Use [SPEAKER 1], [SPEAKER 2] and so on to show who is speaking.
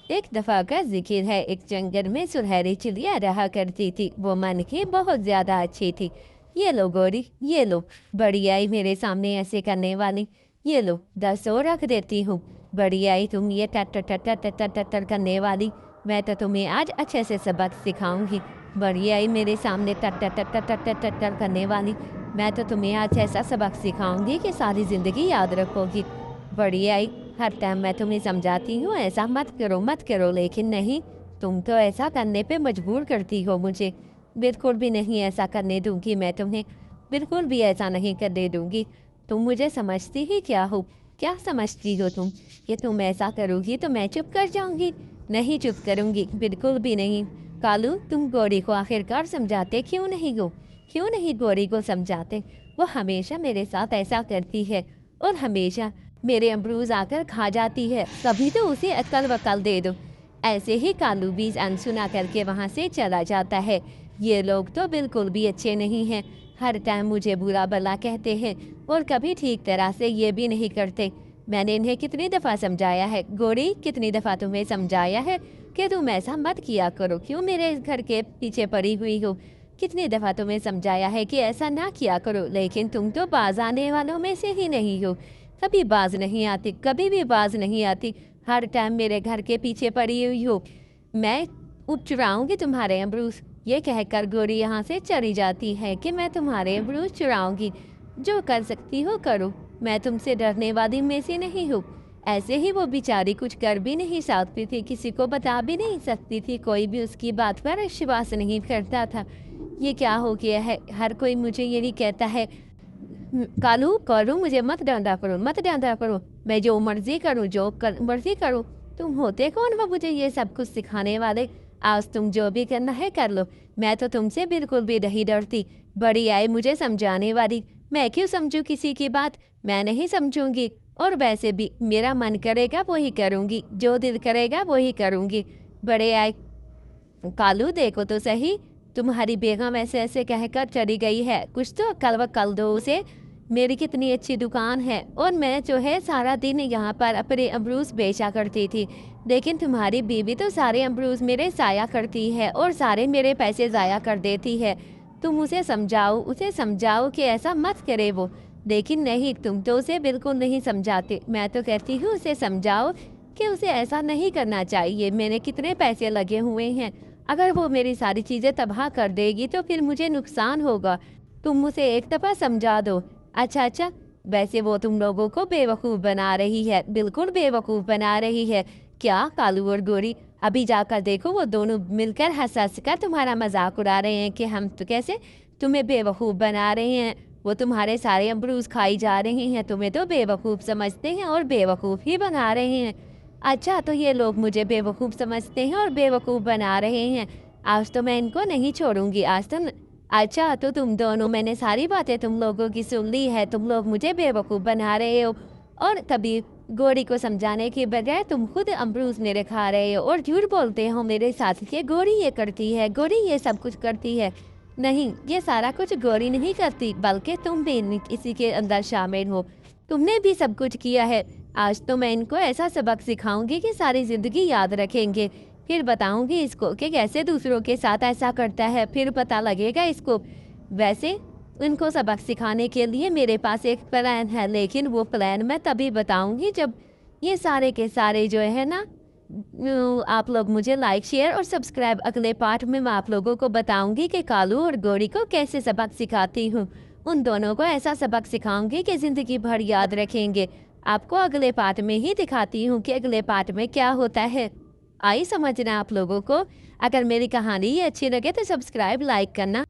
[SPEAKER 1] एक दफा का जिक्र है, एक जंगल में सुनहरी चिड़िया रहा करती थी। वो मन की बहुत ज्यादा अच्छी थी। ये लो गोरी, ये लो। बड़ी आई मेरे सामने ऐसे करने वाली। ये लो 10 और रख देती हूँ। बड़ी आई तुम ये टट टट टट टट टट करने वाली। मैं तो तुम्हें आज अच्छे से सबक सिखाऊंगी। बड़ी आई मेरे सामने टट टट टट टट टट टट करने वाली। मैं तो तुम्हें आज ऐसा सबक सिखाऊंगी कि सारी जिंदगी याद रखोगी। बड़ी आई हर टाइम मैं तुम्हें समझाती हूँ ऐसा मत करो मत करो, लेकिन नहीं, तुम तो ऐसा करने पे मजबूर करती हो मुझे। बिल्कुल भी नहीं ऐसा करने दूंगी मैं तुम्हें। बिल्कुल भी ऐसा नहीं करने दूंगी। तुम मुझे समझती ही क्या हो? क्या समझती हो तुम कि तुम ऐसा करोगी तो मैं चुप कर जाऊंगी? नहीं चुप करूंगी, बिल्कुल भी नहीं। कालू, तुम गौरी को आखिरकार समझाते क्यों नहीं हो? क्यों नहीं गौरी को समझाते? वो हमेशा मेरे साथ ऐसा करती है और हमेशा मेरे अमरूज आकर खा जाती है। कभी तो उसे अक्ल वक्ल दे दो। ऐसे ही कालू भी अनसुना करके वहाँ से चला जाता है। ये लोग तो बिल्कुल भी अच्छे नहीं हैं। हर टाइम मुझे बुरा भला कहते हैं और कभी ठीक तरह से ये भी नहीं करते। मैंने इन्हें कितनी दफ़ा समझाया है गौरी, कितनी दफ़ा तुम्हें समझाया है कि तुम ऐसा मत किया करो। क्यों मेरे घर के पीछे पड़ी हुई हो? कितनी दफ़ा तुम्हें समझाया है कि ऐसा ना किया करो, लेकिन तुम तो बाज आने वालों में से ही नहीं हो। कभी बाज नहीं आती, कभी भी बाज नहीं आती। हर टाइम मेरे घर के पीछे पड़ी हुई हो। मैं चुराऊंगी तुम्हारे अमरूद। ये कहकर गोरी यहाँ से चली जाती है कि मैं तुम्हारे अमरूद चुराऊंगी। जो कर सकती हो करो, मैं तुमसे डरने वाली में से नहीं हूँ। ऐसे ही वो बेचारी कुछ कर भी नहीं सकती थी, किसी को बता भी नहीं सकती थी। कोई भी उसकी बात पर विश्वास नहीं करता था। ये क्या हो गया है? हर कोई मुझे यही कहता है, कालू करो, मुझे मत डांटा करो, मत डांटा करो। मैं जो मर्जी करूँ, मर्जी करूँ। तुम होते कौन हो मुझे ये सब कुछ सिखाने वाले? आज तुम जो भी करना है कर लो। मैं तो तुमसे बिल्कुल भी नहीं डरती। बड़ी आई मुझे समझाने वाली। मैं क्यों समझूं किसी की बात? मैं नहीं समझूंगी। और वैसे भी मेरा मन करेगा वही करूंगी, जो दिल करेगा वही करूंगी। बड़े आए, कालू देखो तो सही, तुम्हारी बेगम ऐसे ऐसे कहकर चली गई है। कुछ तो अक्ल वक्ल दो उसे। मेरी कितनी अच्छी दुकान है और मैं जो है सारा दिन यहाँ पर अपने अमरूज बेचा करती थी, लेकिन तुम्हारी बीवी तो सारे अमरूज मेरे ज़ाया करती है और सारे मेरे पैसे ज़ाया कर देती है। तुम उसे समझाओ कि ऐसा मत करे वो। लेकिन नहीं, तुम तो उसे बिल्कुल नहीं समझाते। मैं तो कहती हूँ उसे समझाओ कि उसे ऐसा नहीं करना चाहिए। मैंने कितने पैसे लगे हुए हैं, अगर वो मेरी सारी चीज़ें तबाह कर देगी तो फिर मुझे नुकसान होगा। तुम उसे एक दफ़ा समझा दो। अच्छा अच्छा, वैसे वो तुम लोगों को बेवकूफ़ बना रही है, बिल्कुल बेवकूफ़ बना रही है। क्या कालू और गोरी? अभी जाकर देखो, वो दोनों मिलकर हंस हंस कर तुम्हारा मजाक उड़ा रहे हैं कि हम तो कैसे तुम्हें बेवकूफ़ बना रहे हैं। वो तुम्हारे सारे अमरूज खाई जा रहे हैं, तुम्हें तो बेवकूफ़ समझते हैं और बेवकूफ़ ही बना रहे हैं। अच्छा, तो ये लोग मुझे बेवकूफ़ समझते हैं और बेवकूफ़ बना रहे हैं। आज तो मैं इनको नहीं छोड़ूंगी। आज तुम अच्छा, तो तुम दोनों, मैंने सारी बातें तुम लोगों की सुन ली है। तुम लोग मुझे बेवकूफ़ बना रहे हो और कभी गोरी को समझाने के बजाय तुम खुद अमरूद मेरे खा रहे हो और झूठ बोलते हो मेरे साथ कि गोरी ये करती है, गोरी ये सब कुछ करती है। नहीं, ये सारा कुछ गोरी नहीं करती, बल्कि तुम भी इसी के अंदर शामिल हो। तुमने भी सब कुछ किया है। आज तो मैं इनको ऐसा सबक सिखाऊंगी कि सारी ज़िंदगी याद रखेंगे। फिर बताऊंगी इसको कि कैसे दूसरों के साथ ऐसा करता है, फिर पता लगेगा इसको। वैसे इनको सबक सिखाने के लिए मेरे पास एक प्लान है, लेकिन वो प्लान मैं तभी बताऊंगी जब ये सारे के सारे जो है ना, आप लोग मुझे लाइक शेयर और सब्सक्राइब। अगले पार्ट में मैं आप लोगों को बताऊंगी कि कालू और गौरी को कैसे सबक सिखाती हूँ। उन दोनों को ऐसा सबक सिखाऊंगी कि ज़िंदगी भर याद रखेंगे। आपको अगले पार्ट में ही दिखाती हूँ कि अगले पार्ट में क्या होता है। आई समझना आप लोगों को? अगर मेरी कहानी ये अच्छी लगे तो सब्सक्राइब लाइक करना।